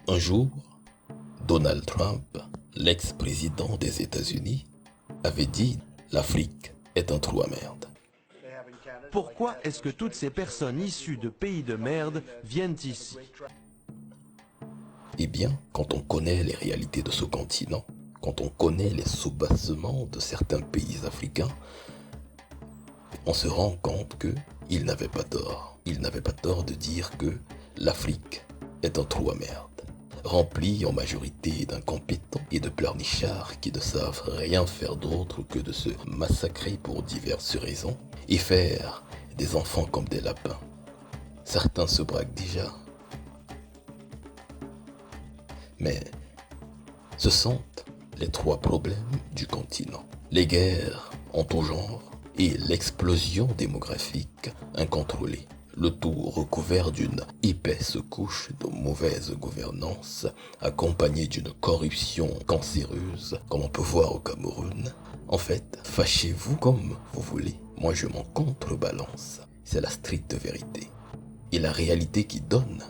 Un jour, Donald Trump, l'ex-président des États-Unis, avait dit « L'Afrique est un trou à merde ». Pourquoi est-ce que toutes ces personnes issues de pays de merde viennent ici? Eh bien, quand on connaît les réalités de ce continent, quand on connaît les soubassements de certains pays africains, on se rend compte qu'il n'avait pas tort. Il n'avait pas tort de dire que l'Afrique est un trou à merde, rempli en majorité d'incompétents et de pleurnichards qui ne savent rien faire d'autre que de se massacrer pour diverses raisons et faire des enfants comme des lapins. Certains se braquent déjà. Mais ce sont les trois problèmes du continent. Les guerres en tout genre et l'explosion démographique incontrôlée. Le tout recouvert d'une épaisse couche de mauvaise gouvernance, accompagnée d'une corruption cancéreuse, comme on peut voir au Cameroun. En fait, fâchez-vous comme vous voulez, moi je m'en contrebalance. C'est la stricte vérité. Et la réalité qui donne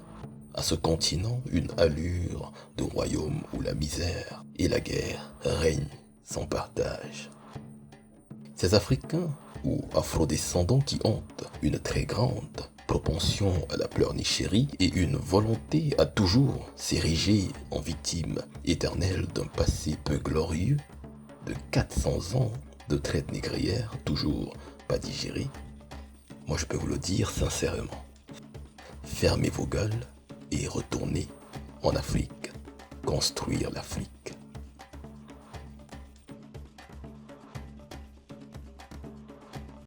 à ce continent une allure de royaume où la misère et la guerre règnent sans partage. Ces Africains ou afrodescendants qui ont une très grande propension à la pleurnicherie et une volonté à toujours s'ériger en victime éternelle d'un passé peu glorieux, de 400 ans de traite négrière toujours pas digérée, moi je peux vous le dire sincèrement, fermez vos gueules et retournez en Afrique, construire l'Afrique.